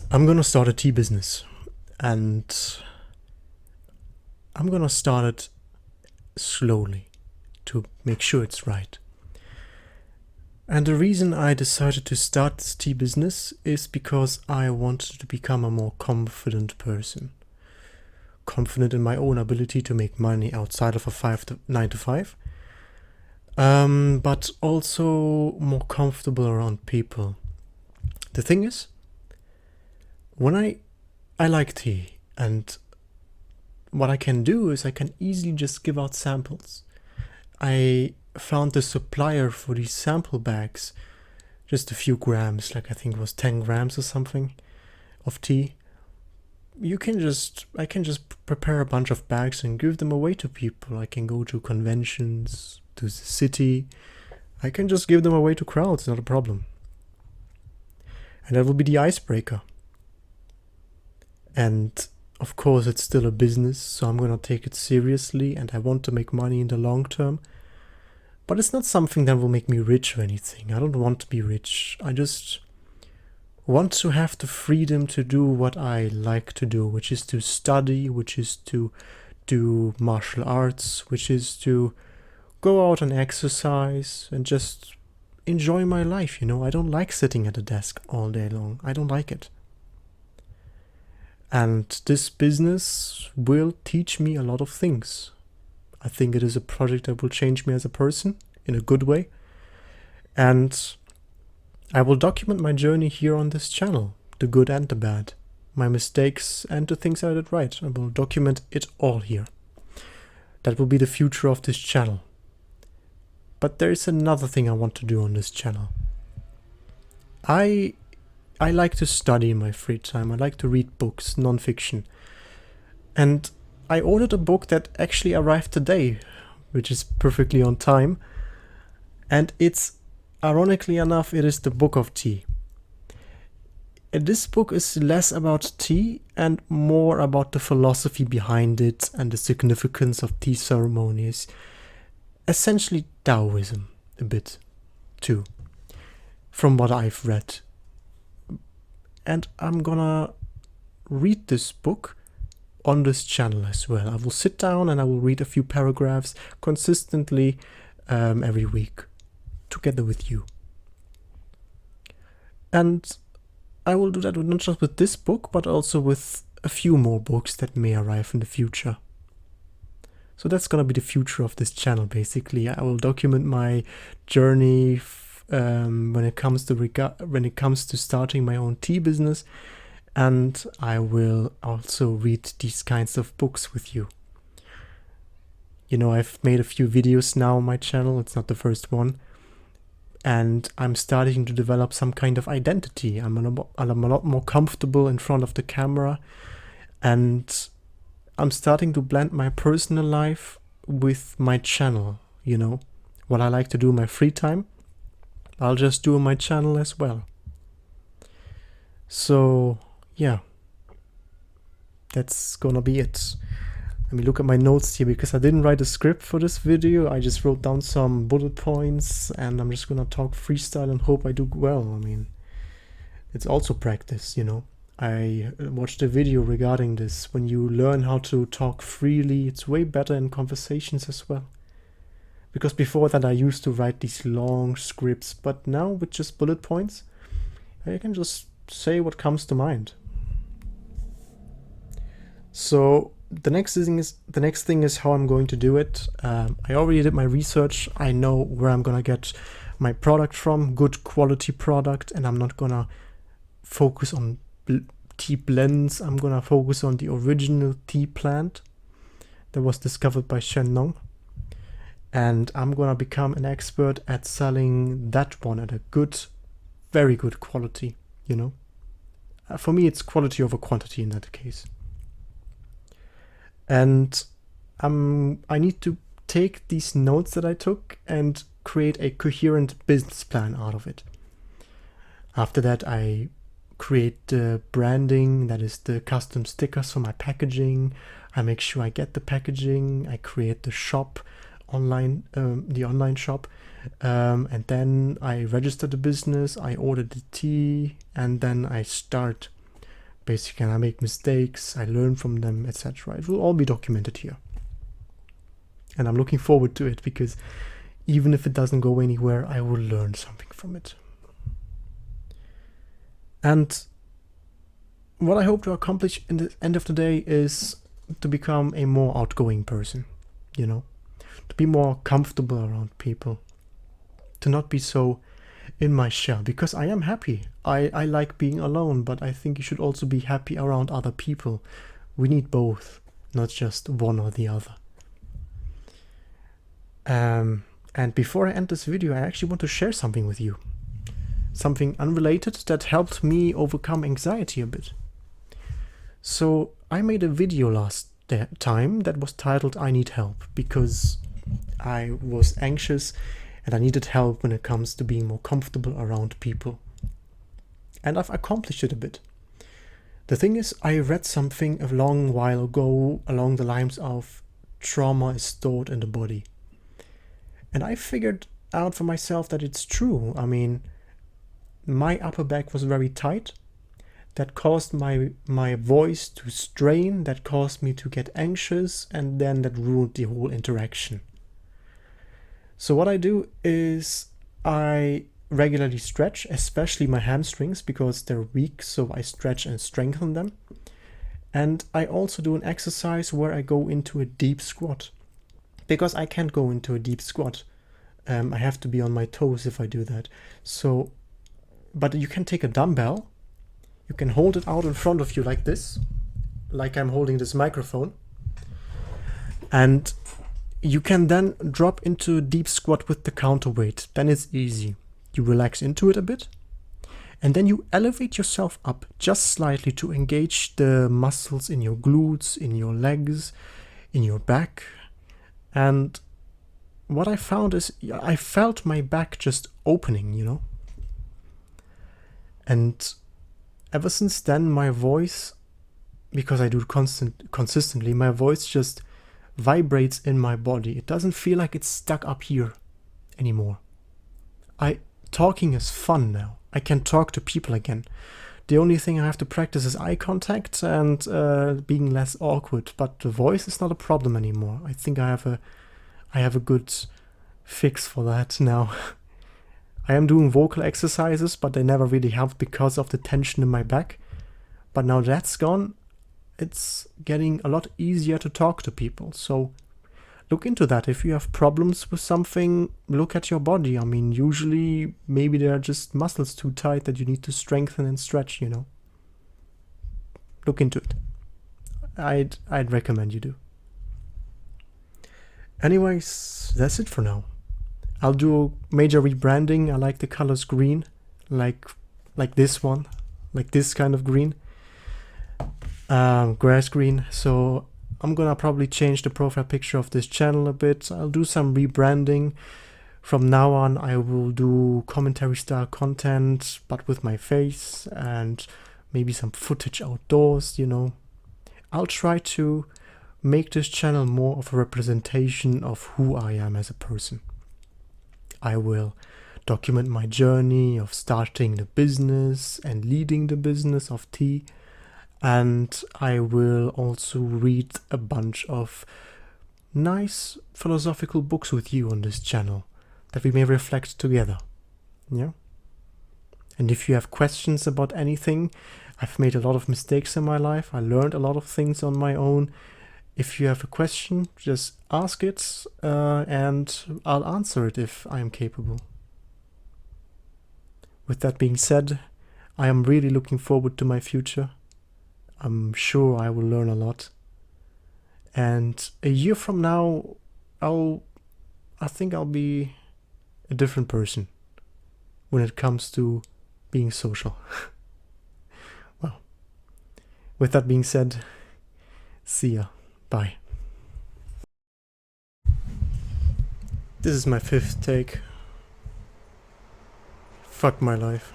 I'm gonna start a tea business, and I'm gonna start it slowly to make sure it's right. And the reason I decided to start this tea business is because I wanted to become a more confident person. Confident in my own ability to make money outside of a 9 to 5, but also more comfortable around people. The thing is, when I like tea, and what I can do is I can easily just give out samples. I found the supplier for these sample bags, just a few grams, like I think it was 10 grams or something of tea. I can just prepare a bunch of bags and give them away to people. I can go to conventions, to the city. I can just give them away to crowds, not a problem. And that will be the icebreaker. And of course, it's still a business, so I'm gonna take it seriously, and I want to make money in the long term. But it's not something that will make me rich or anything. I don't want to be rich. I just want to have the freedom to do what I like to do, which is to study, which is to do martial arts, which is to go out and exercise and just enjoy my life. I don't like sitting at a desk all day long. I don't like it. And this business will teach me a lot of things. I think it is a project that will change me as a person in a good way. And I will document my journey here on this channel, the good and the bad, my mistakes and the things I did right. I will document it all here. That will be the future of this channel. But there is another thing I want to do on this channel. I like to study in my free time. I like to read books, non-fiction. And I ordered a book that actually arrived today, which is perfectly on time. And ironically enough, it is the Book of Tea. And this book is less about tea and more about the philosophy behind it and the significance of tea ceremonies. Essentially Taoism, a bit, too, from what I've read. And I'm gonna read this book on this channel as well. I will sit down and I will read a few paragraphs consistently every week together with you. And I will do that not just with this book, but also with a few more books that may arrive in the future. So that's gonna be the future of this channel, basically. I will document my journey when it comes to starting my own tea business, and I will also read these kinds of books with you. I've made a few videos now on my channel. It's not the first one, and I'm starting to develop some kind of identity. I'm a lot more comfortable in front of the camera, and I'm starting to blend my personal life with my channel. What I like to do in my free time, I'll just do on my channel as well. So, yeah, that's gonna be it. Let me look at my notes here, because I didn't write a script for this video. I just wrote down some bullet points, and I'm just gonna talk freestyle and hope I do well. I mean, it's also practice, I watched a video regarding this. When you learn how to talk freely, it's way better in conversations as well. Because before that I used to write these long scripts, but now with just bullet points, I can just say what comes to mind. So the next thing is how I'm going to do it. I already did my research. I know where I'm gonna get my product from, good quality product, and I'm not gonna focus on tea blends. I'm gonna focus on the original tea plant that was discovered by Shen Nong. And I'm gonna become an expert at selling that one at a very good quality, For me, it's quality over quantity in that case. And I need to take these notes that I took and create a coherent business plan out of it. After that, I create the branding, that is the custom stickers for my packaging. I make sure I get the packaging. I create the shop, the online shop, and then I register the business. I order the tea, and then I start Basically, I make mistakes, I learn from them, etc. It will all be documented here. And I'm looking forward to it, because even if it doesn't go anywhere, I will learn something from it. And what I hope to accomplish in the end of the day is to become a more outgoing person, you know, to be more comfortable around people, to not be so in my shell, because I am happy. I like being alone, but I think you should also be happy around other people. We need both, not just one or the other. And before I end this video, I actually want to share something with you. Something unrelated that helped me overcome anxiety a bit. So I made a video last time that was titled "I Need Help," because I was anxious and I needed help when it comes to being more comfortable around people. And I've accomplished it a bit. The thing is, I read something a long while ago along the lines of trauma is stored in the body. And I figured out for myself that it's true. I mean, my upper back was very tight. That caused my voice to strain, that caused me to get anxious, and then that ruined the whole interaction. So what I do is I regularly stretch, especially my hamstrings, because they're weak, so I stretch and strengthen them. And I also do an exercise where I go into a deep squat, because I can't go into a deep squat. I have to be on my toes if I do that. So, but you can take a dumbbell, you can hold it out in front of you like this, like I'm holding this microphone, and you can then drop into a deep squat with the counterweight. Then it's easy. You relax into it a bit, and then you elevate yourself up just slightly to engage the muscles in your glutes, in your legs, in your back. And what I found is I felt my back just opening, you know. And ever since then, my voice, because I do it consistently, my voice just vibrates in my body. It doesn't feel like it's stuck up here anymore. Talking is fun now. I can talk to people again. The only thing I have to practice is eye contact and being less awkward. But the voice is not a problem anymore. I think I have a good fix for that now. I am doing vocal exercises, but they never really helped because of the tension in my back. But now that's gone, it's getting a lot easier to talk to people. So look into that. If you have problems with something, look at your body. I mean, usually maybe there are just muscles too tight that you need to strengthen and stretch, you know. Look into it. I'd recommend you do. Anyways, that's it for now. I'll do major rebranding. I like the colors green, like this one, like this kind of green, grass green. So I'm gonna probably change the profile picture of this channel a bit. I'll do some rebranding. From now on, I will do commentary style content, but with my face and maybe some footage outdoors, you know. I'll try to make this channel more of a representation of who I am as a person. I will document my journey of starting the business and leading the business of tea. And I will also read a bunch of nice philosophical books with you on this channel that we may reflect together. Yeah. And if you have questions about anything, I've made a lot of mistakes in my life. I learned a lot of things on my own. If you have a question, just ask it and I'll answer it if I am capable. With that being said, I am really looking forward to my future. I'm sure I will learn a lot. And a year from now, I think I'll be a different person when it comes to being social. Well, with that being said, see ya. Bye. This is my 5th take. Fuck my life.